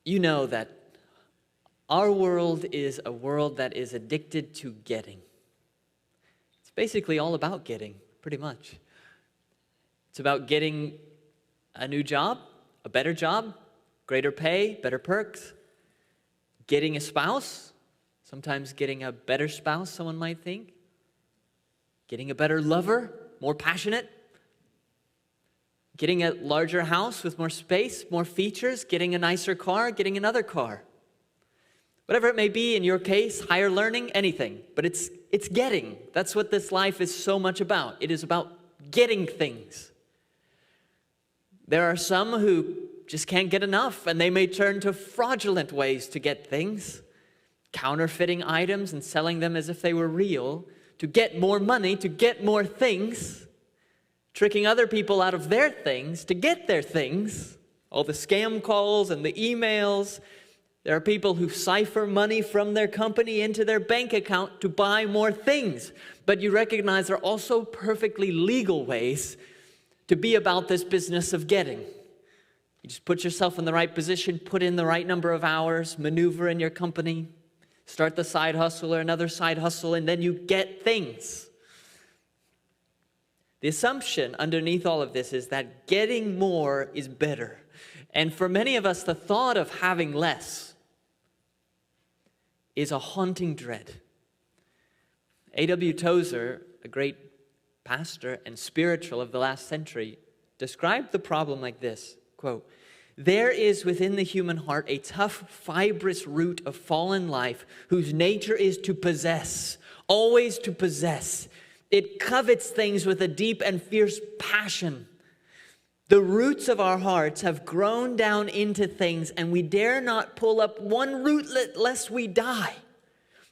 You know that our world is a world that is addicted to getting. It's basically all about getting, pretty much. It's about getting a new job, a better job, greater pay, better perks, getting a spouse, sometimes getting a better spouse, someone might think, getting a better lover, more passionate, getting a larger house with more space, more features, getting a nicer car, getting another car. Whatever it may be in your case, higher learning, anything. But it's getting. That's what this life is so much about. It is about getting things. There are some who just can't get enough, and they may turn to fraudulent ways to get things, counterfeiting items and selling them as if they were real, to get more money, to get more things, tricking other people out of their things to get their things. All the scam calls and the emails. There are people who cipher money from their company into their bank account to buy more things. But you recognize there are also perfectly legal ways to be about this business of getting. You just put yourself in the right position, put in the right number of hours, maneuver in your company, start the side hustle or another side hustle, and then you get things. The assumption underneath all of this is that getting more is better. And for many of us, the thought of having less is a haunting dread. A.W. Tozer, a great pastor and spiritual of the last century, described the problem like this, quote, "There is within the human heart a tough, fibrous root of fallen life whose nature is to possess, always to possess. It covets things with a deep and fierce passion. The roots of our hearts have grown down into things, and we dare not pull up one rootlet lest we die.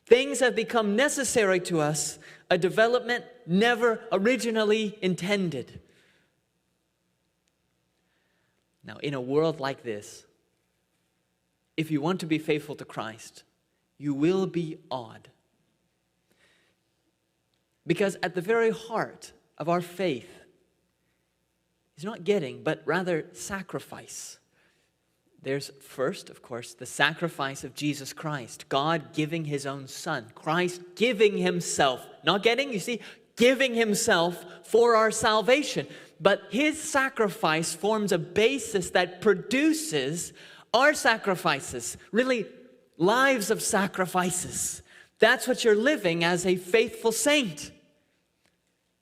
Things have become necessary to us, a development never originally intended." Now, in a world like this, if you want to be faithful to Christ, you will be odd. Because at the very heart of our faith is not getting, but rather sacrifice. There's first, of course, the sacrifice of Jesus Christ, God giving his own Son, Christ giving himself, not getting, you see, giving himself for our salvation. But his sacrifice forms a basis that produces our sacrifices, really lives of sacrifices. That's what you're living as a faithful saint.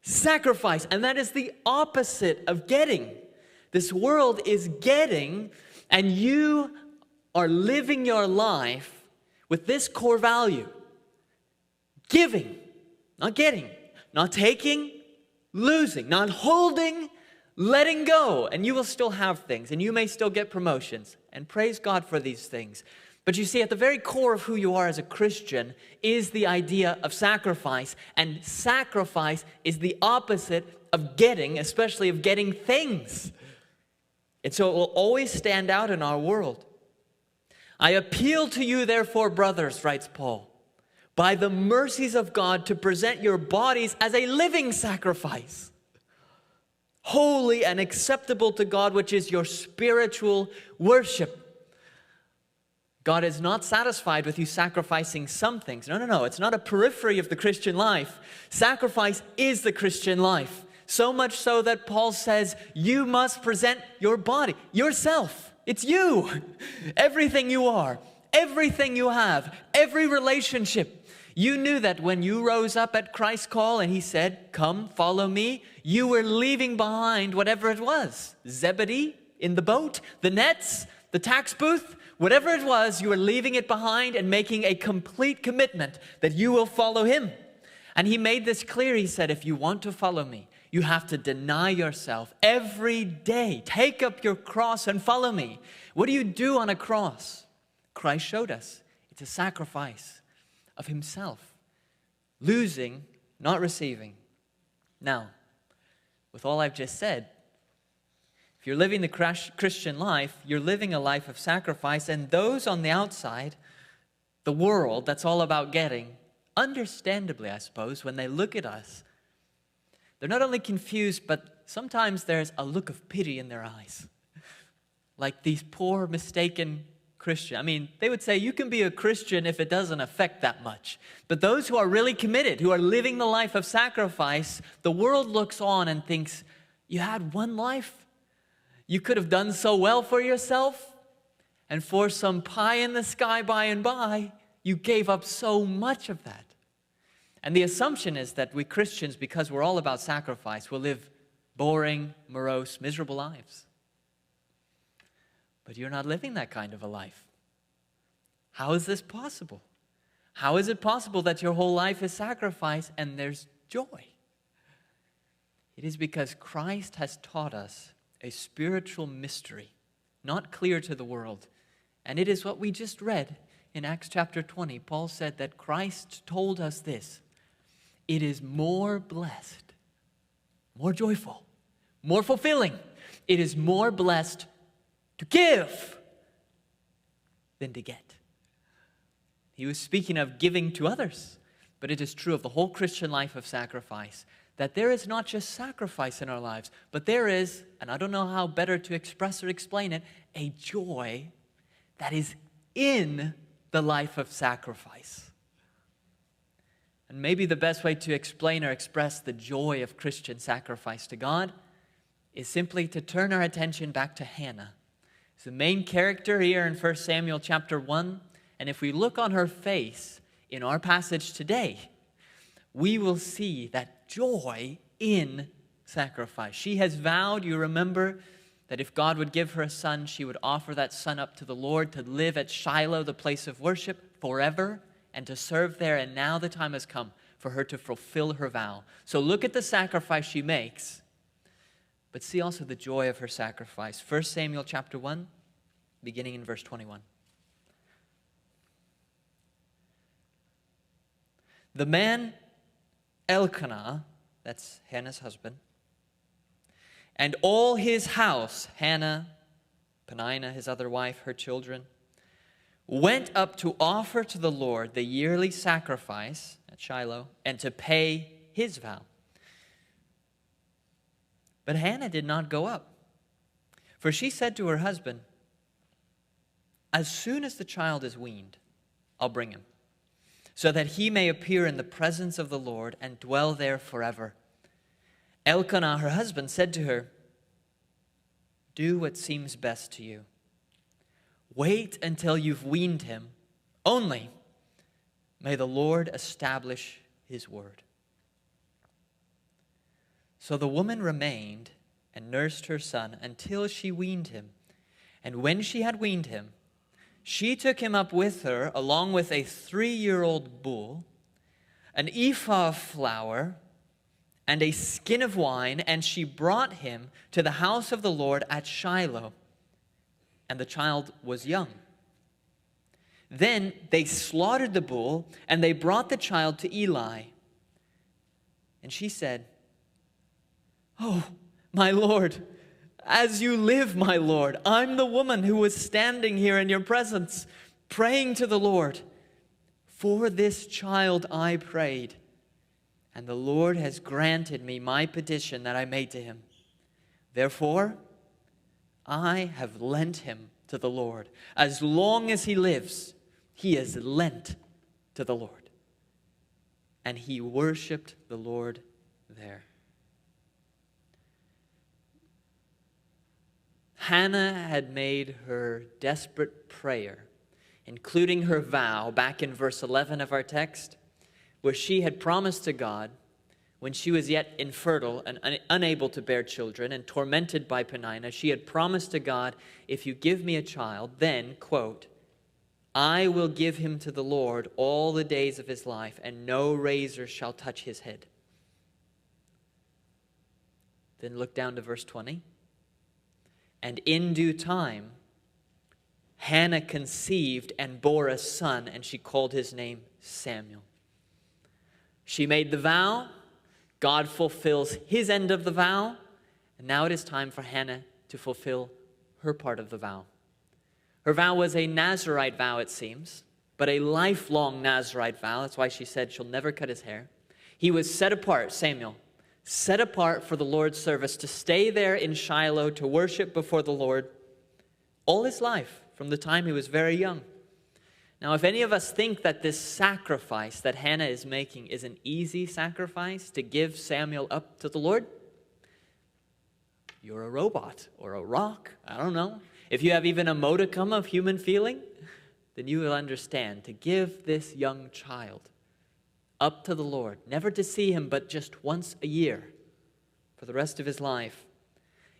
Sacrifice, and that is the opposite of getting. This world is getting, and you are living your life with this core value. Giving, not getting, not taking, losing, not holding, letting go. And you will still have things, and you may still get promotions, and praise God for these things. But you see, at the very core of who you are as a Christian is the idea of sacrifice. And sacrifice is the opposite of getting, especially of getting things. And so it will always stand out in our world. "I appeal to you, therefore, brothers," writes Paul, "by the mercies of God, to present your bodies as a living sacrifice, holy and acceptable to God, which is your spiritual worship." God is not satisfied with you sacrificing some things. No. It's not a periphery of the Christian life. Sacrifice is the Christian life. So much so that Paul says, you must present your body, yourself. It's you. Everything you are, everything you have, every relationship. You knew that when you rose up at Christ's call and he said, "Come, follow me," you were leaving behind whatever it was. Zebedee in the boat, the nets, the tax booth, whatever it was, you were leaving it behind and making a complete commitment that you will follow him. And he made this clear. He said, if you want to follow me, you have to deny yourself every day. Take up your cross and follow me. What do you do on a cross? Christ showed us. It's a sacrifice of himself. Losing, not receiving. Now, with all I've just said, if you're living the Christian life, you're living a life of sacrifice. And those on the outside, the world that's all about getting, understandably, I suppose, when they look at us, they're not only confused, but sometimes there's a look of pity in their eyes. Like these poor, mistaken Christian. I mean, they would say you can be a Christian if it doesn't affect that much. But those who are really committed, who are living the life of sacrifice, the world looks on and thinks, you had one life. You could have done so well for yourself. And for some pie in the sky by and by, you gave up so much of that. And the assumption is that we Christians, because we're all about sacrifice, will live boring, morose, miserable lives. But you're not living that kind of a life. How is this possible? How is it possible that your whole life is sacrifice and there's joy? It is because Christ has taught us a spiritual mystery, not clear to the world. And it is what we just read in Acts chapter 20. Paul said that Christ told us this. It is more blessed, more joyful, more fulfilling. It is more blessed to give than to get. He was speaking of giving to others, but it is true of the whole Christian life of sacrifice, that there is not just sacrifice in our lives, but there is, and I don't know how better to express or explain it, a joy that is in the life of sacrifice. And maybe the best way to explain or express the joy of Christian sacrifice to God is simply to turn our attention back to Hannah. The main character here in 1 Samuel chapter 1, and if we look on her face in our passage today, we will see that joy in sacrifice. She has vowed, you remember, that if God would give her a son, she would offer that son up to the Lord to live at Shiloh, the place of worship, forever, and to serve there. And now the time has come for her to fulfill her vow. So look at the sacrifice she makes, but see also the joy of her sacrifice. 1 Samuel chapter 1, beginning in verse 21. The man Elkanah, that's Hannah's husband, and all his house, Hannah, Peninnah, his other wife, her children, went up to offer to the Lord the yearly sacrifice at Shiloh and to pay his vow. But Hannah did not go up, for she said to her husband, as soon as the child is weaned, I'll bring him, so that he may appear in the presence of the Lord and dwell there forever. Elkanah, her husband, said to her, do what seems best to you. Wait until you've weaned him. Only may the Lord establish his word. So the woman remained and nursed her son until she weaned him. And when she had weaned him, she took him up with her, along with a 3-year-old bull, an ephah of flour, and a skin of wine, and she brought him to the house of the Lord at Shiloh. And the child was young. Then they slaughtered the bull, and they brought the child to Eli. And she said, oh, my Lord, as you live, my Lord, I'm the woman who was standing here in your presence, praying to the Lord. For this child I prayed, and the Lord has granted me my petition that I made to him. Therefore, I have lent him to the Lord. As long as he lives, he is lent to the Lord. And he worshiped the Lord there. Hannah had made her desperate prayer, including her vow, back in verse 11 of our text, where she had promised to God, when she was yet infertile and unable to bear children and tormented by Peninnah, she had promised to God, if you give me a child, then, quote, I will give him to the Lord all the days of his life, and no razor shall touch his head. Then look down to verse 20. And in due time, Hannah conceived and bore a son, and she called his name Samuel. She made the vow. God fulfills his end of the vow. And now it is time for Hannah to fulfill her part of the vow. Her vow was a Nazirite vow, it seems, but a lifelong Nazirite vow. That's why she said she'll never cut his hair. He was set apart, Samuel, set apart for the Lord's service, to stay there in Shiloh, to worship before the Lord all his life, from the time he was very young. Now, if any of us think that this sacrifice that Hannah is making is an easy sacrifice to give Samuel up to the Lord, you're a robot or a rock. I don't know. If you have even a modicum of human feeling, then you will understand to give this young child up to the Lord, never to see him but just once a year for the rest of his life.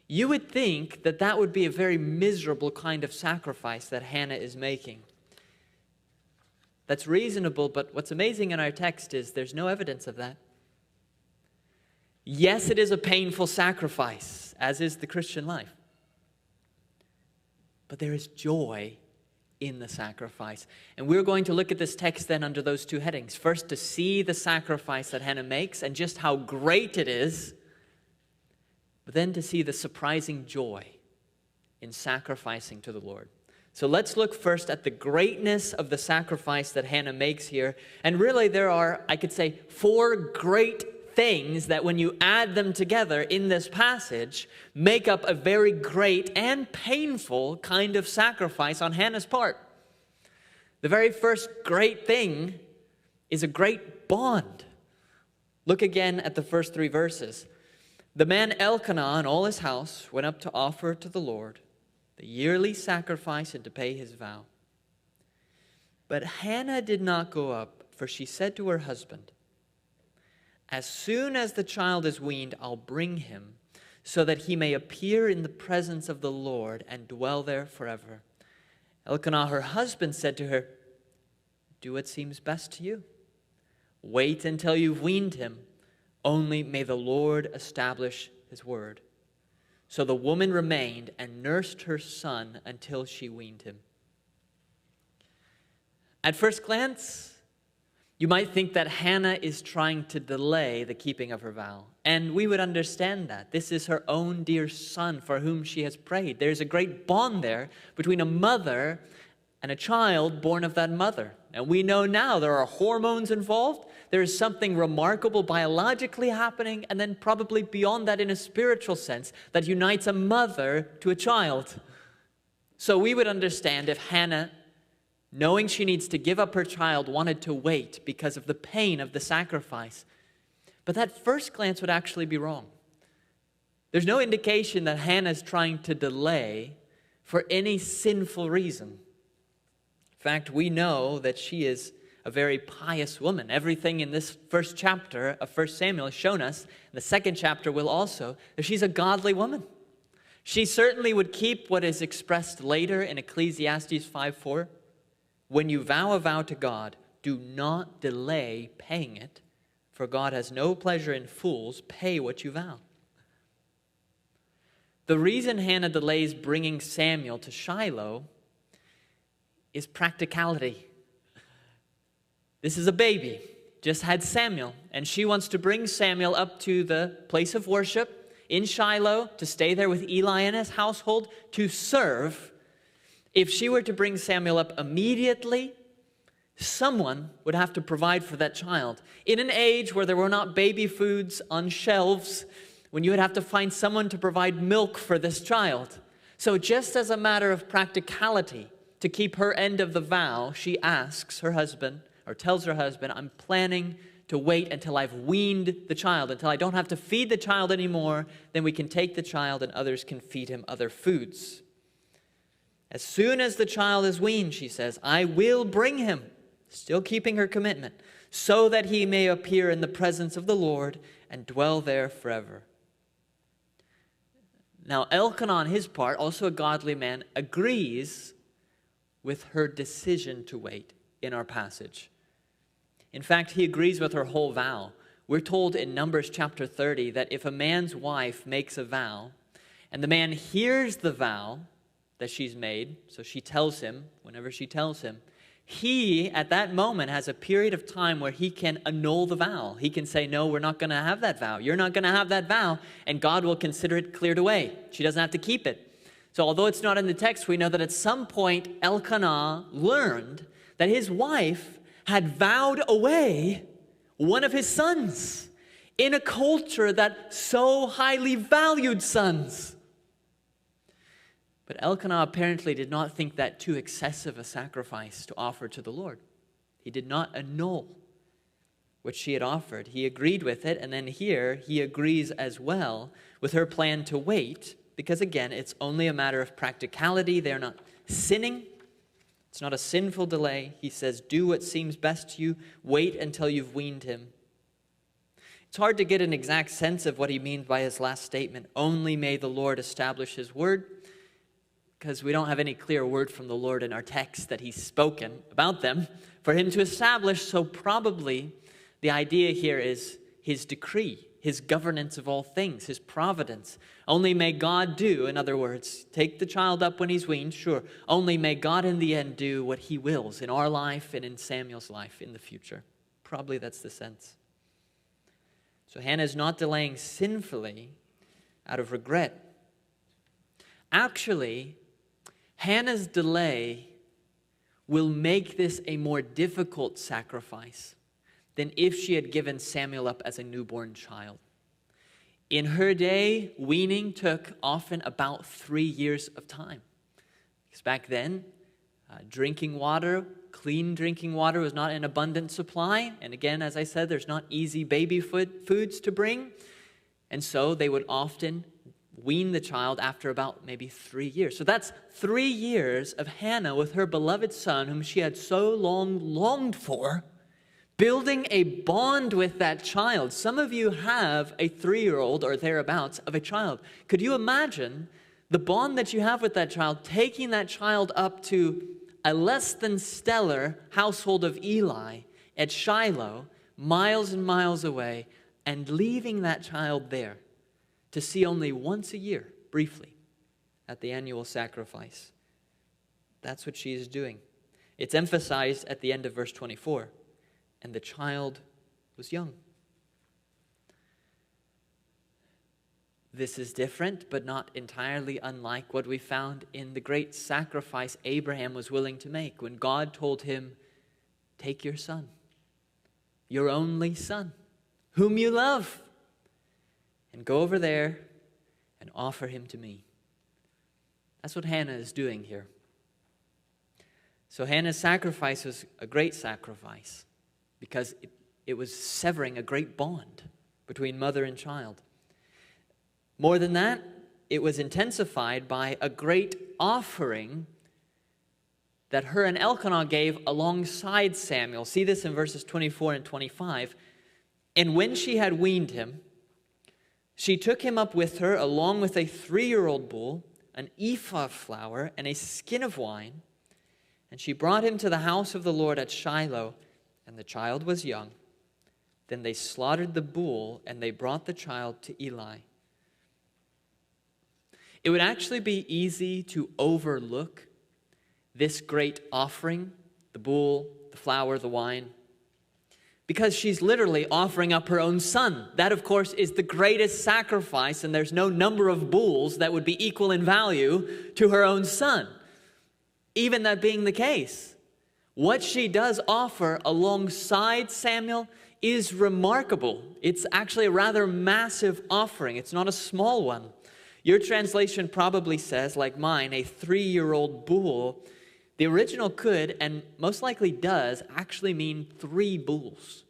You would think that that would be a very miserable kind of sacrifice that Hannah is making. That's reasonable, but what's amazing in our text is there's no evidence of that. Yes, it is a painful sacrifice, as is the Christian life. But there is joy in the sacrifice. And we're going to look at this text then under those two headings. First, to see the sacrifice that Hannah makes and just how great it is, but then to see the surprising joy in sacrificing to the Lord. So let's look first at the greatness of the sacrifice that Hannah makes here. And really there are, I could say, 4 great things that when you add them together in this passage, make up a very great and painful kind of sacrifice on Hannah's part. The very first great thing is a great bond. Look again at the first 3 verses. The man Elkanah and all his house went up to offer to the Lord the yearly sacrifice and to pay his vow. But Hannah did not go up, for she said to her husband, as soon as the child is weaned, I'll bring him, so that he may appear in the presence of the Lord and dwell there forever. Elkanah, her husband, said to her, do what seems best to you. Wait until you've weaned him. Only may the Lord establish his word. So the woman remained and nursed her son until she weaned him. At first glance, you might think that Hannah is trying to delay the keeping of her vow. And we would understand that. This is her own dear son for whom she has prayed. There's a great bond there between a mother and a child born of that mother. And we know now there are hormones involved. There is something remarkable biologically happening, and then probably beyond that in a spiritual sense that unites a mother to a child. So we would understand if Hannah, knowing she needs to give up her child, wanted to wait because of the pain of the sacrifice. But that first glance would actually be wrong. There's no indication that Hannah is trying to delay for any sinful reason. In fact, we know that she is a very pious woman. Everything in this first chapter of 1 Samuel has shown us, the second chapter will also, that she's a godly woman. She certainly would keep what is expressed later in Ecclesiastes 5:4. When you vow a vow to God, do not delay paying it, for God has no pleasure in fools. Pay what you vow. The reason Hannah delays bringing Samuel to Shiloh is practicality. This is a baby, just had Samuel, and she wants to bring Samuel up to the place of worship in Shiloh to stay there with Eli and his household to serve. If she were to bring Samuel up immediately, someone would have to provide for that child. In an age where there were not baby foods on shelves, when you would have to find someone to provide milk for this child. So just as a matter of practicality, to keep her end of the vow, she asks her husband, or tells her husband, I'm planning to wait until I've weaned the child, until I don't have to feed the child anymore, then we can take the child and others can feed him other foods. As soon as the child is weaned, she says, I will bring him, still keeping her commitment, so that he may appear in the presence of the Lord and dwell there forever. Now, Elkanah, on his part, also a godly man, agrees with her decision to wait in our passage. In fact, he agrees with her whole vow. We're told in Numbers chapter 30 that if a man's wife makes a vow, and the man hears the vow that she's made, so she tells him, whenever she tells him, he, at that moment, has a period of time where he can annul the vow. He can say, no, we're not going to have that vow. You're not going to have that vow, and God will consider it cleared away. She doesn't have to keep it. So although it's not in the text, we know that at some point Elkanah learned that his wife had vowed away one of his sons in a culture that so highly valued sons. But Elkanah apparently did not think that too excessive a sacrifice to offer to the Lord. He did not annul what she had offered. He agreed with it, and then here he agrees as well with her plan to wait, because again, it's only a matter of practicality. They're not sinning. It's not a sinful delay. He says, do what seems best to you. Wait until you've weaned him. It's hard to get an exact sense of what he means by his last statement, only may the Lord establish his word, because we don't have any clear word from the Lord in our text that he's spoken about them for him to establish. So probably the idea here is his decree, his governance of all things, his providence. Only may God do, in other words, take the child up when he's weaned, sure. Only may God in the end do what he wills in our life and in Samuel's life in the future. Probably that's the sense. So Hannah's not delaying sinfully out of regret. Actually, Hannah's delay will make this a more difficult sacrifice than if she had given Samuel up as a newborn child. In her day, weaning took often about 3 years of time. Because back then, drinking water, clean drinking water was not in abundant supply. And again, as I said, there's not easy baby foods to bring. And so they would often wean the child after about maybe 3 years. So that's 3 years of Hannah with her beloved son, whom she had so long longed for, building a bond with that child. Some of you have a 3-year-old or thereabouts of a child. Could you imagine the bond that you have with that child, taking that child up to a less than stellar household of Eli at Shiloh, miles and miles away, and leaving that child there to see only once a year, briefly, at the annual sacrifice? That's what she is doing. It's emphasized at the end of verse 24. And the child was young. This is different, but not entirely unlike what we found in the great sacrifice Abraham was willing to make when God told him, take your son, your only son, whom you love, and go over there and offer him to me. That's what Hannah is doing here. So Hannah's sacrifice was a great sacrifice, because it was severing a great bond between mother and child. More than that, it was intensified by a great offering that her and Elkanah gave alongside Samuel. See this in verses 24 and 25. And when she had weaned him, she took him up with her along with a 3-year-old bull, an ephah of flour, and a skin of wine. And she brought him to the house of the Lord at Shiloh, and the child was young. Then they slaughtered the bull, and they brought the child to Eli. It would actually be easy to overlook this great offering, the bull, the flour, the wine, because she's literally offering up her own son. That, of course, is the greatest sacrifice, and there's no number of bulls that would be equal in value to her own son. Even that being the case, what she does offer alongside Samuel is remarkable. It's actually a rather massive offering. It's not a small one. Your translation probably says, like mine, a 3-year-old bull. The original could, and most likely does, actually mean 3 bulls.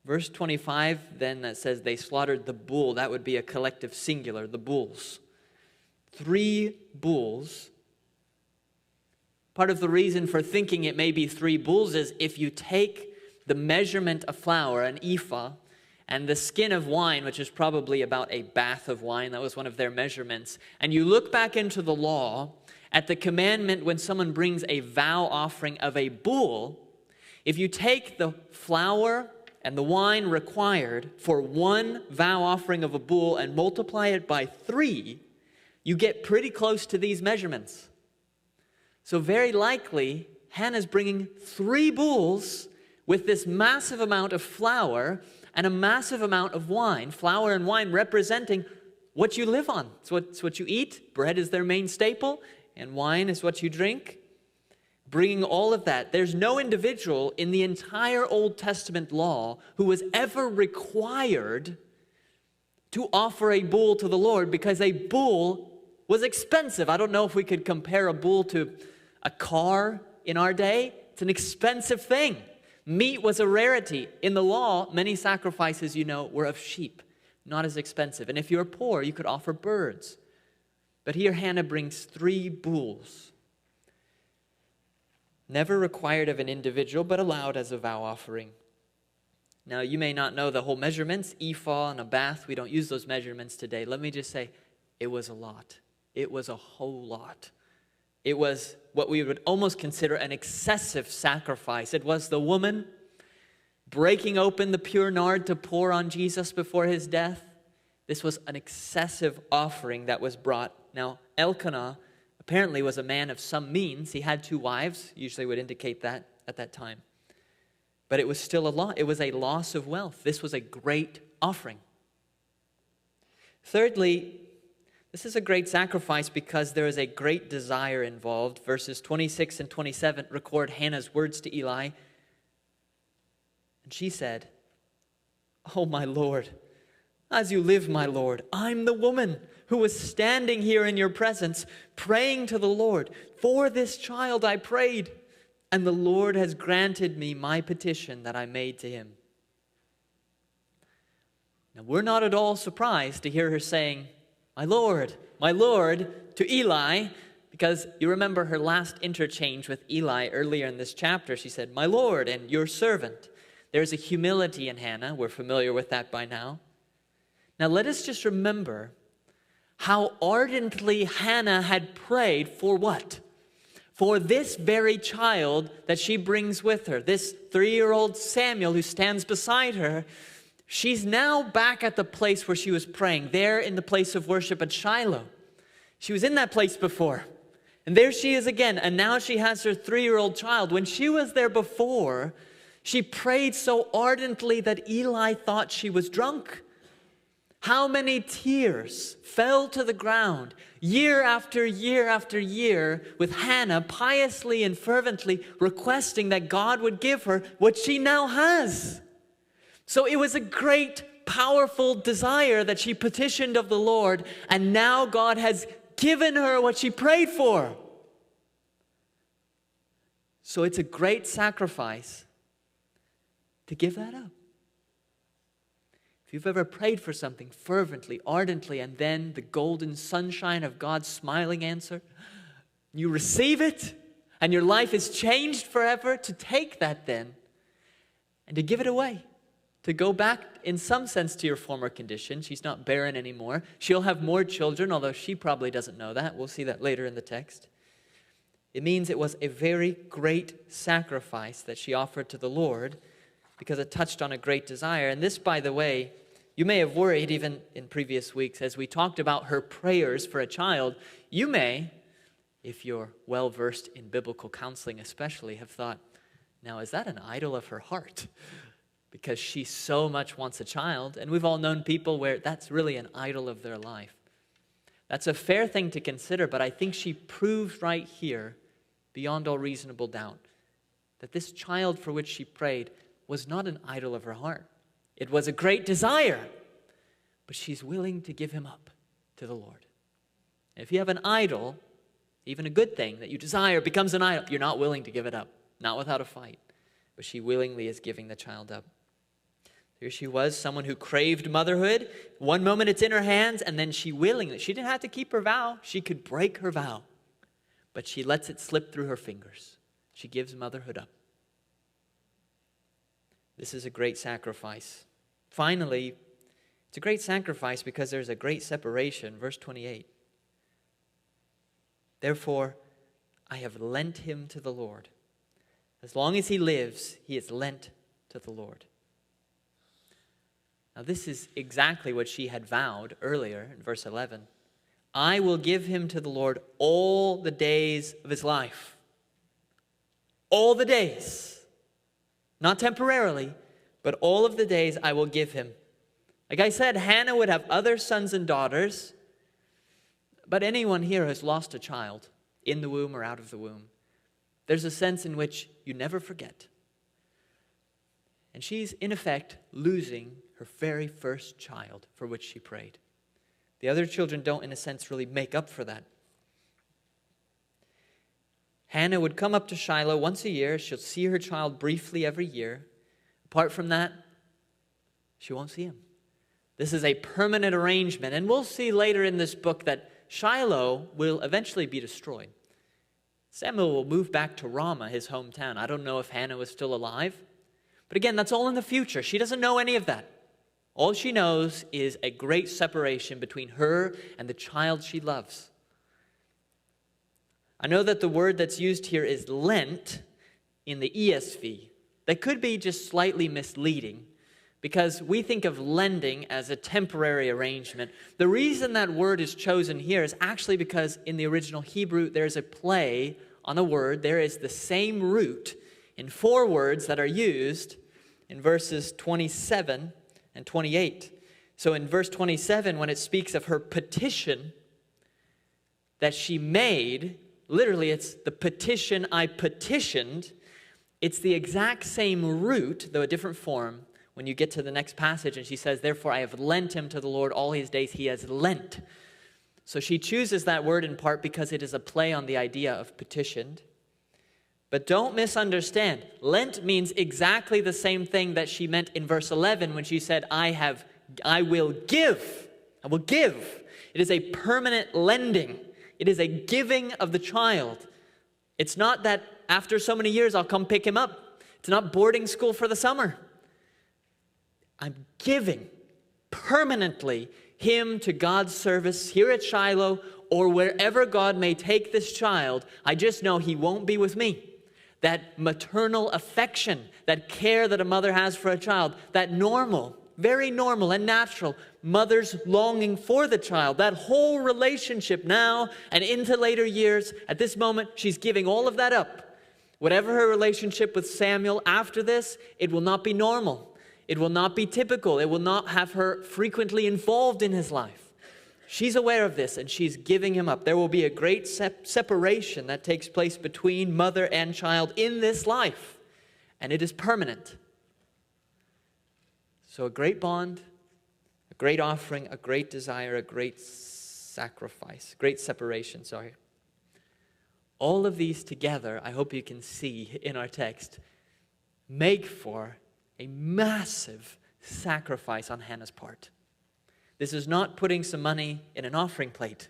Verse 25 then that says they slaughtered the bull. That would be a collective singular, the bulls. 3 bulls. Part of the reason for thinking it may be 3 bulls is if you take the measurement of flour, an ephah, and the skin of wine, which is probably about a bath of wine, that was one of their measurements, and you look back into the law at the commandment when someone brings a vow offering of a bull, if you take the flour and the wine required for one vow offering of a bull and multiply it by 3, you get pretty close to these measurements. So very likely, Hannah's bringing 3 bulls with this massive amount of flour and a massive amount of wine. Flour and wine representing what you live on. It's what you eat. Bread is their main staple, and wine is what you drink. Bringing all of that. There's no individual in the entire Old Testament law who was ever required to offer a bull to the Lord, because a bull was expensive. I don't know if we could compare a bull to a car in our day. It's an expensive thing. Meat was a rarity. In the law, many sacrifices, were of sheep, not as expensive. And if you were poor, you could offer birds. But here Hannah brings 3 bulls, never required of an individual, but allowed as a vow offering. Now, you may not know the whole measurements, ephah and a bath. We don't use those measurements today. Let me just say, it was a lot. It was a whole lot. It was what we would almost consider an excessive sacrifice. It was the woman breaking open the pure nard to pour on Jesus before his death. This was an excessive offering that was brought. Now, Elkanah apparently was a man of some means. He had 2 wives, usually would indicate that at that time. But it was still a lot. It was a loss of wealth. This was a great offering. Thirdly, this is a great sacrifice because there is a great desire involved. Verses 26 and 27 record Hannah's words to Eli. And she said, "Oh, my Lord, as you live, my Lord, I'm the woman who was standing here in your presence, praying to the Lord. For this child I prayed, and the Lord has granted me my petition that I made to him." Now, we're not at all surprised to hear her saying, my Lord, to Eli, because you remember her last interchange with Eli earlier in this chapter. She said, "My Lord, and your servant." There's a humility in Hannah. We're familiar with that by now. Now, let us just remember how ardently Hannah had prayed for what? For this very child that she brings with her, this 3-year-old Samuel who stands beside her. She's now back at the place where she was praying, there in the place of worship at Shiloh. She was in that place before. And there she is again, and now she has her 3-year-old child. When she was there before, she prayed so ardently that Eli thought she was drunk. How many tears fell to the ground year after year after year with Hannah piously and fervently requesting that God would give her what she now has. So it was a great, powerful desire that she petitioned of the Lord, and now God has given her what she prayed for. So it's a great sacrifice to give that up. If you've ever prayed for something fervently, ardently, and then the golden sunshine of God's smiling answer, you receive it, and your life is changed forever, to take that then and to give it away. To go back, in some sense, to your former condition. She's not barren anymore. She'll have more children, although she probably doesn't know that. We'll see that later in the text. It means it was a very great sacrifice that she offered to the Lord because it touched on a great desire. And this, by the way, you may have worried even in previous weeks as we talked about her prayers for a child. You may, if you're well-versed in biblical counseling especially, have thought, now is that an idol of her heart? Because she so much wants a child. And we've all known people where that's really an idol of their life. That's a fair thing to consider, but I think she proved right here, beyond all reasonable doubt, that this child for which she prayed was not an idol of her heart. It was a great desire, but she's willing to give him up to the Lord. And if you have an idol, even a good thing that you desire becomes an idol, you're not willing to give it up, not without a fight. But she willingly is giving the child up. Here she was, someone who craved motherhood. One moment it's in her hands, and then she didn't have to keep her vow. She could break her vow, but she lets it slip through her fingers. She gives motherhood up. This is a great sacrifice. Finally, it's a great sacrifice because there's a great separation. Verse 28. Therefore, I have lent him to the Lord. As long as he lives, he is lent to the Lord. Now, this is exactly what she had vowed earlier in verse 11. I will give him to the Lord all the days of his life. All the days. Not temporarily, but all of the days I will give him. Like I said, Hannah would have other sons and daughters, but anyone here has lost a child in the womb or out of the womb. There's a sense in which you never forget. And she's, in effect, losing her very first child for which she prayed. The other children don't, in a sense, really make up for that. Hannah would come up to Shiloh once a year. She'll see her child briefly every year. Apart from that, she won't see him. This is a permanent arrangement. And we'll see later in this book that Shiloh will eventually be destroyed. Samuel will move back to Ramah, his hometown. I don't know if Hannah was still alive. But again, that's all in the future. She doesn't know any of that. All she knows is a great separation between her and the child she loves. I know that the word that's used here is Lent in the ESV. That could be just slightly misleading because we think of lending as a temporary arrangement. The reason that word is chosen here is actually because in the original Hebrew there's a play on a word. There is the same root in 4 words that are used in verses 27 and 28. So in verse 27, when it speaks of her petition that she made, literally it's the petition I petitioned. It's the exact same root, though a different form, when you get to the next passage and she says, therefore I have lent him to the Lord all his days he has lent. So she chooses that word in part because it is a play on the idea of petitioned. But don't misunderstand. Lent means exactly the same thing that she meant in verse 11 when she said, I will give. I will give. It is a permanent lending. It is a giving of the child. It's not that after so many years I'll come pick him up. It's not boarding school for the summer. I'm giving permanently him to God's service here at Shiloh or wherever God may take this child. I just know he won't be with me. That maternal affection, that care that a mother has for a child, that normal, very normal and natural mother's longing for the child, that whole relationship now and into later years, at this moment, she's giving all of that up. Whatever her relationship with Samuel after this, it will not be normal. It will not be typical. It will not have her frequently involved in his life. She's aware of this and she's giving him up. There will be a great separation that takes place between mother and child in this life. And it is permanent. So a great bond, a great offering, a great desire, a great sacrifice, great separation, sorry. All of these together, I hope you can see in our text, make for a massive sacrifice on Hannah's part. This is not putting some money in an offering plate.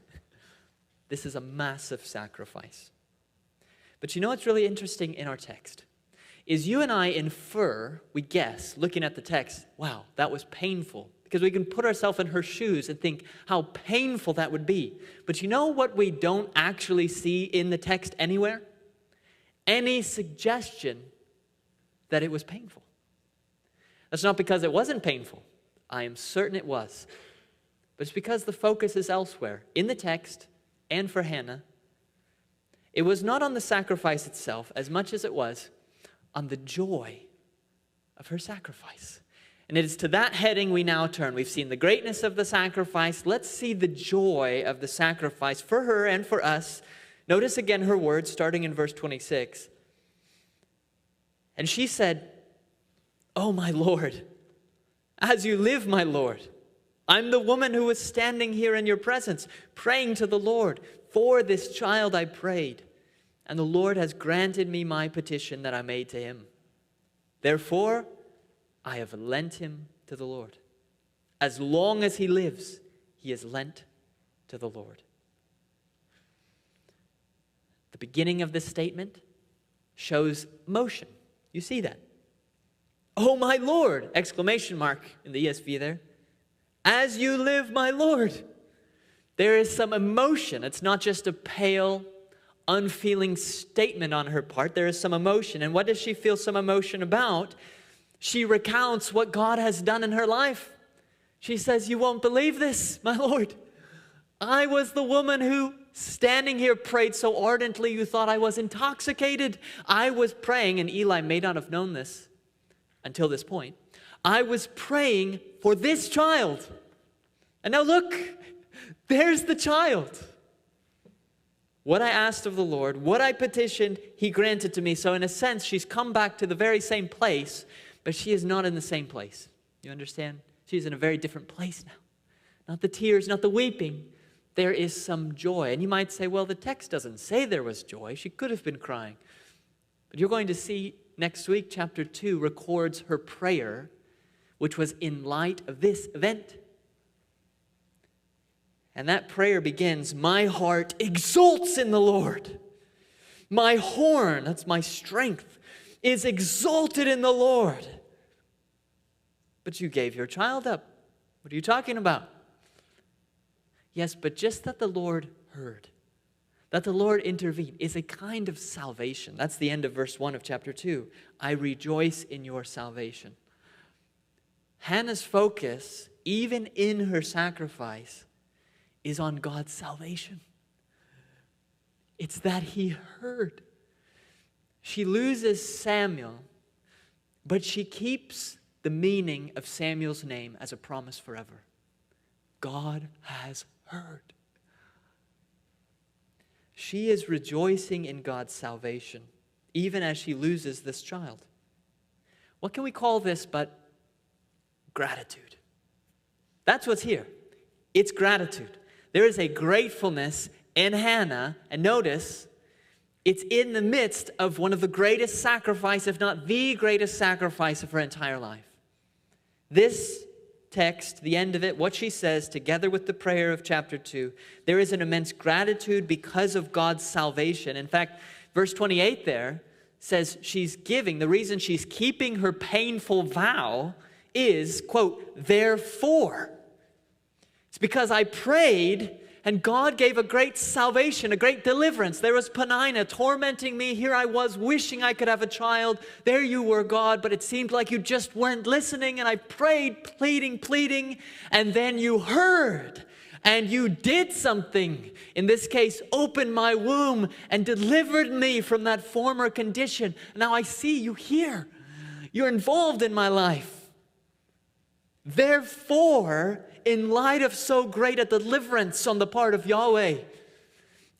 This is a massive sacrifice. But you know what's really interesting in our text? Is you and I infer, we guess, looking at the text, wow, that was painful. Because we can put ourselves in her shoes and think how painful that would be. But you know what we don't actually see in the text anywhere? Any suggestion that it was painful. That's not because it wasn't painful. I am certain it was. But it's because the focus is elsewhere, in the text and for Hannah. It was not on the sacrifice itself as much as it was on the joy of her sacrifice. And it is to that heading we now turn. We've seen the greatness of the sacrifice. Let's see the joy of the sacrifice for her and for us. Notice again her words starting in verse 26. And she said, "Oh, my Lord, as you live, my Lord, I'm the woman who was standing here in your presence, praying to the Lord. For this child I prayed, and the Lord has granted me my petition that I made to him. Therefore, I have lent him to the Lord. As long as he lives, he is lent to the Lord." The beginning of this statement shows motion. You see that? "Oh, my Lord!" exclamation mark in the ESV there. "As you live, my Lord." There is some emotion. It's not just a pale, unfeeling statement on her part. There is some emotion. And what does she feel some emotion about? She recounts what God has done in her life. She says, "You won't believe this, my Lord. I was the woman who, standing here, prayed so ardently you thought I was intoxicated. I was praying," and Eli may not have known this until this point. "I was praying for this child. And now look, there's the child. What I asked of the Lord, what I petitioned, he granted to me." So in a sense, she's come back to the very same place, but she is not in the same place. You understand? She's in a very different place now. Not the tears, not the weeping. There is some joy. And you might say, well, the text doesn't say there was joy. She could have been crying. But you're going to see next week, chapter 2 records her prayer, which was in light of this event. And that prayer begins, my heart exults in the Lord. My horn, that's my strength, is exalted in the Lord. But you gave your child up. What are you talking about? Yes, but just that the Lord heard, that the Lord intervened, is a kind of salvation. That's the end of verse 1 of chapter 2. I rejoice in your salvation. Hannah's focus, even in her sacrifice, is on God's salvation. It's that he heard. She loses Samuel, but she keeps the meaning of Samuel's name as a promise forever. God has heard. She is rejoicing in God's salvation, even as she loses this child. What can we call this but gratitude? That's what's here. It's gratitude. There is a gratefulness in Hannah, and notice, it's in the midst of one of the greatest sacrifices, if not the greatest sacrifice of her entire life. This text, the end of it, what she says, together with the prayer of chapter 2, there is an immense gratitude because of God's salvation. In fact, verse 28 there says she's giving, the reason she's keeping her painful vow is, quote, therefore. It's because I prayed and God gave a great salvation, a great deliverance. There was Peninnah tormenting me. Here I was wishing I could have a child. There you were, God, but it seemed like you just weren't listening. And I prayed, pleading, and then you heard. And you did something. In this case, opened my womb and delivered me from that former condition. Now I see you here. You're involved in my life. Therefore, in light of so great a deliverance on the part of Yahweh,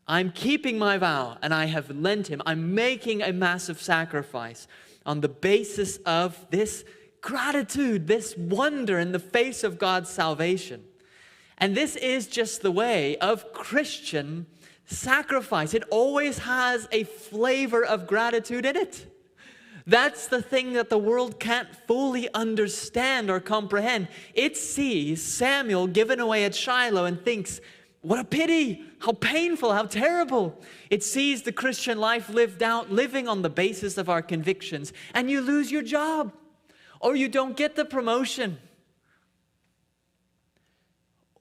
I'm keeping my vow and I have lent him. I'm making a massive sacrifice on the basis of this gratitude, this wonder in the face of God's salvation. And this is just the way of Christian sacrifice. It always has a flavor of gratitude in it. That's the thing that the world can't fully understand or comprehend. It sees Samuel given away at Shiloh and thinks, what a pity, how painful, how terrible. It sees the Christian life lived out, living on the basis of our convictions, and you lose your job, or you don't get the promotion,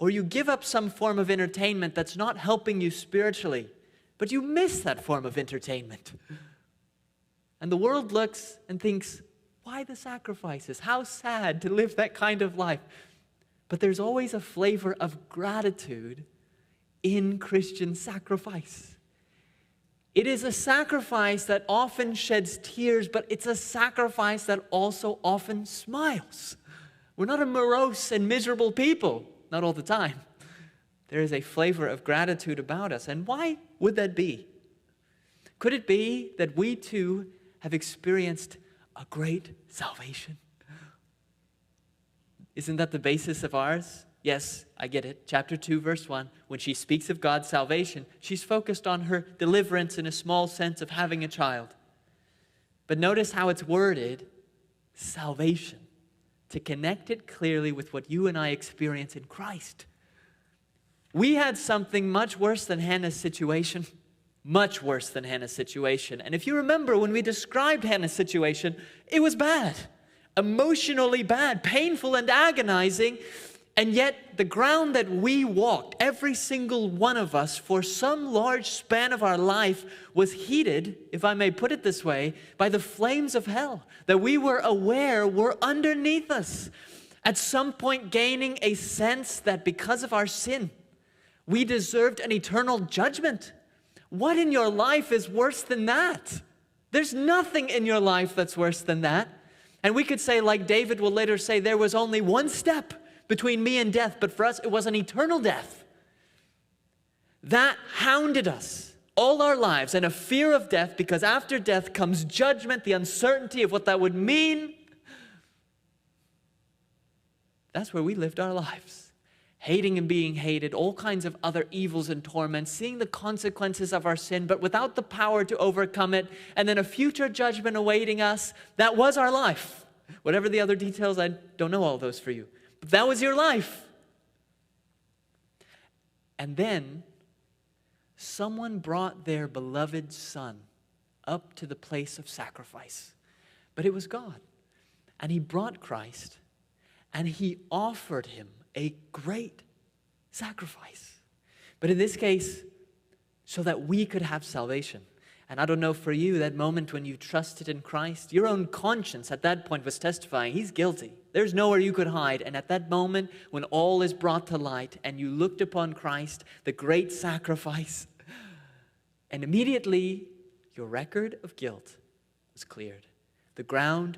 or you give up some form of entertainment that's not helping you spiritually, but you miss that form of entertainment. And the world looks and thinks, why the sacrifices? How sad to live that kind of life. But there's always a flavor of gratitude in Christian sacrifice. It is a sacrifice that often sheds tears, but it's a sacrifice that also often smiles. We're not a morose and miserable people, not all the time. There is a flavor of gratitude about us. And why would that be? Could it be that we too have experienced a great salvation? Isn't that the basis of ours? Yes, I get it. Chapter 2, verse 1, when she speaks of God's salvation, she's focused on her deliverance in a small sense of having a child. But notice how it's worded, salvation, to connect it clearly with what you and I experience in Christ. We had something much worse than Hannah's situation. Much worse than Hannah's situation. And if you remember, when we described Hannah's situation, it was bad. Emotionally bad, painful and agonizing. And yet, the ground that we walked, every single one of us, for some large span of our life, was heated, if I may put it this way, by the flames of hell that we were aware were underneath us. At some point, gaining a sense that because of our sin, we deserved an eternal judgment. What in your life is worse than that? There's nothing in your life that's worse than that. And we could say, like David will later say, there was only one step between me and death, but for us it was an eternal death. That hounded us all our lives, and a fear of death, because after death comes judgment, the uncertainty of what that would mean. That's where we lived our lives. hating and being hated, all kinds of other evils and torments, seeing the consequences of our sin, but without the power to overcome it, and then a future judgment awaiting us. That was our life. Whatever the other details, I don't know all those for you. But that was your life. And then someone brought their beloved son up to the place of sacrifice. But it was God. And he brought Christ, and he offered him a great sacrifice. But in this case, so that we could have salvation. And I don't know for you, that moment when you trusted in Christ, your own conscience at that point was testifying, he's guilty. There's nowhere you could hide. And at that moment, when all is brought to light and you looked upon Christ, the great sacrifice, and immediately your record of guilt was cleared. The ground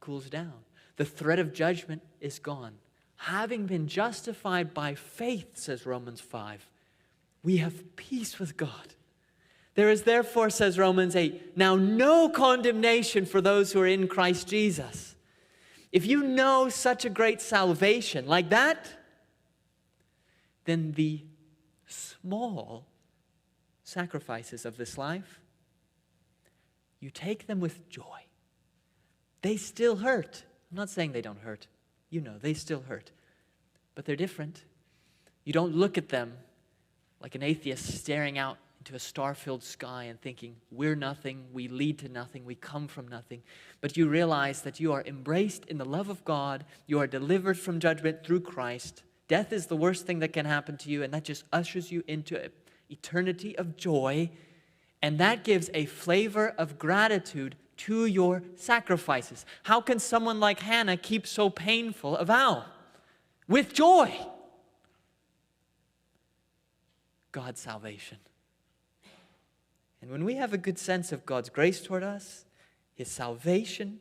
cools down. The threat of judgment is gone. Having been justified by faith, says Romans 5, we have peace with God. There is therefore, says Romans 8, now no condemnation for those who are in Christ Jesus. If you know such a great salvation like that, then the small sacrifices of this life, you take them with joy. They still hurt. I'm not saying they don't hurt. You know, they still hurt. But they're different. You don't look at them like an atheist staring out into a star-filled sky and thinking, we're nothing, we lead to nothing, we come from nothing. But you realize that you are embraced in the love of God. You are delivered from judgment through Christ. Death is the worst thing that can happen to you, and that just ushers you into an eternity of joy. And that gives a flavor of gratitude to your sacrifices. How can someone like Hannah keep so painful a vow? With joy. God's salvation. And when we have a good sense of God's grace toward us, His salvation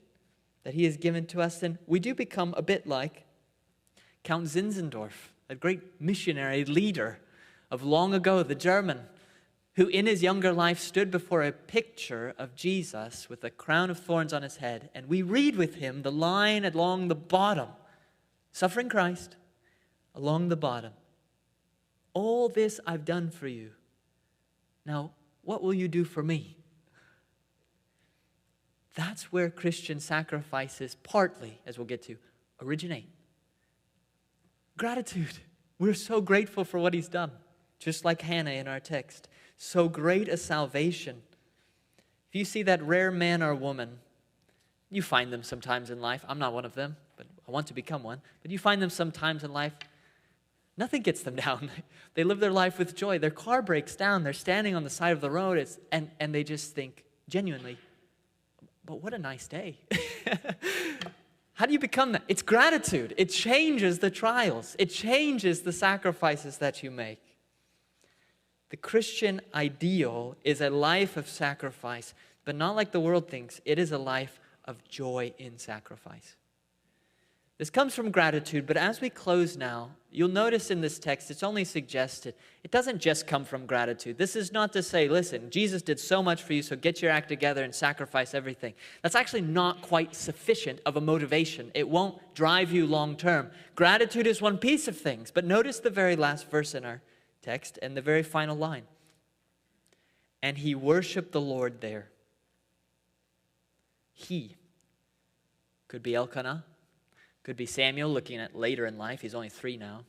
that He has given to us, then we do become a bit like Count Zinzendorf, a great missionary leader of long ago, the German, who in his younger life stood before a picture of Jesus with a crown of thorns on his head. And we read with him the line along the bottom, suffering Christ, along the bottom. All this I've done for you. Now, what will you do for me? That's where Christian sacrifices partly, as we'll get to, originate. Gratitude. We're so grateful for what He's done. Just like Hannah in our text. So great a salvation. If you see that rare man or woman, you find them sometimes in life. I'm not one of them, but I want to become one. But you find them sometimes in life. Nothing gets them down. They live their life with joy. Their car breaks down. They're standing on the side of the road, and they just think, genuinely, but what a nice day. How do you become that? It's gratitude. It changes the trials. It changes the sacrifices that you make. The Christian ideal is a life of sacrifice, but not like the world thinks. It is a life of joy in sacrifice. This comes from gratitude, but as we close now, you'll notice in this text, it's only suggested. It doesn't just come from gratitude. This is not to say, listen, Jesus did so much for you, so get your act together and sacrifice everything. That's actually not quite sufficient of a motivation. It won't drive you long term. Gratitude is one piece of things, but notice the very last verse in our text and the very final line. And he worshiped the Lord there. He. Could be Elkanah. Could be Samuel, looking at later in life. He's only 3 now.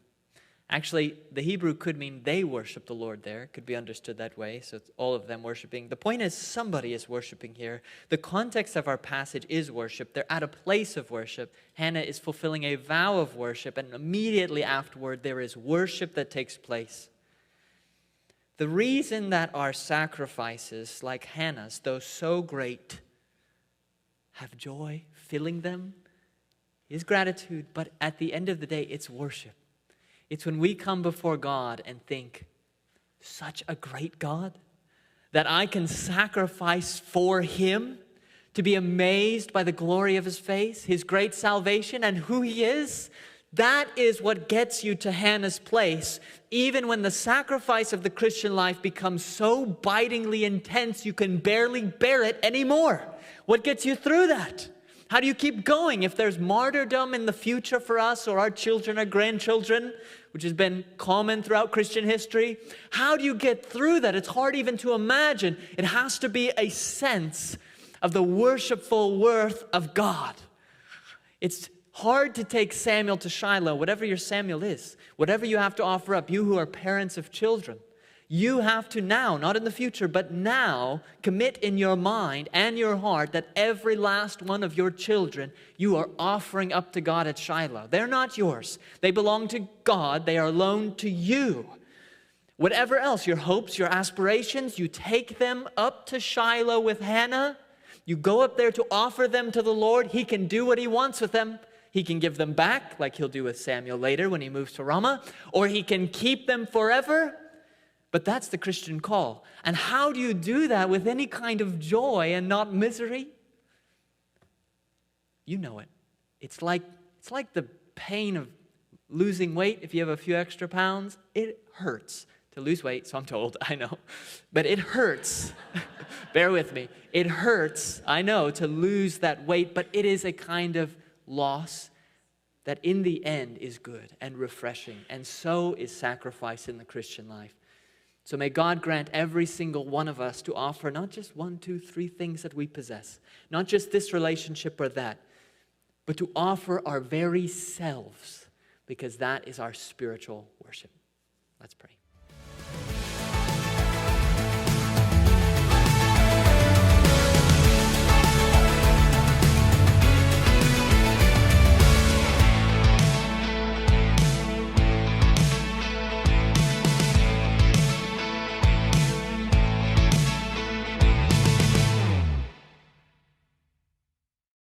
Actually, the Hebrew could mean they worship the Lord there. Could be understood that way. So it's all of them worshiping. The point is somebody is worshiping here. The context of our passage is worship. They're at a place of worship. Hannah is fulfilling a vow of worship. And immediately afterward, there is worship that takes place. The reason that our sacrifices, like Hannah's, though so great, have joy filling them, is gratitude, but at the end of the day, it's worship. It's when we come before God and think, such a great God, that I can sacrifice for Him, to be amazed by the glory of His face, His great salvation, and who He is. That is what gets you to Hannah's place, even when the sacrifice of the Christian life becomes so bitingly intense you can barely bear it anymore. What gets you through that? How do you keep going if there's martyrdom in the future for us or our children or grandchildren? which has been common throughout Christian history. How do you get through that? It's hard even to imagine. It has to be a sense of the worshipful worth of God. It's hard to take Samuel to Shiloh, whatever your Samuel is, whatever you have to offer up, you who are parents of children. You have to now, not in the future, but now, commit in your mind and your heart that every last one of your children you are offering up to God at Shiloh. They're not yours. They belong to God. They are loaned to you. Whatever else, your hopes, your aspirations, you take them up to Shiloh with Hannah. You go up there to offer them to the Lord. He can do what He wants with them. He can give them back, like He'll do with Samuel later when he moves to Ramah, or He can keep them forever. But that's the Christian call. And how do you do that with any kind of joy and not misery? You know it. It's like the pain of losing weight if you have a few extra pounds. It hurts to lose weight, so I'm told, I know. But it hurts. Bear with me. It hurts, I know, to lose that weight, but it is a kind of loss that in the end is good and refreshing. And so is sacrifice in the Christian life. So may God grant every single one of us to offer not just 1, 2, 3 things that we possess, not just this relationship or that, but to offer our very selves, because that is our spiritual worship. Let's pray.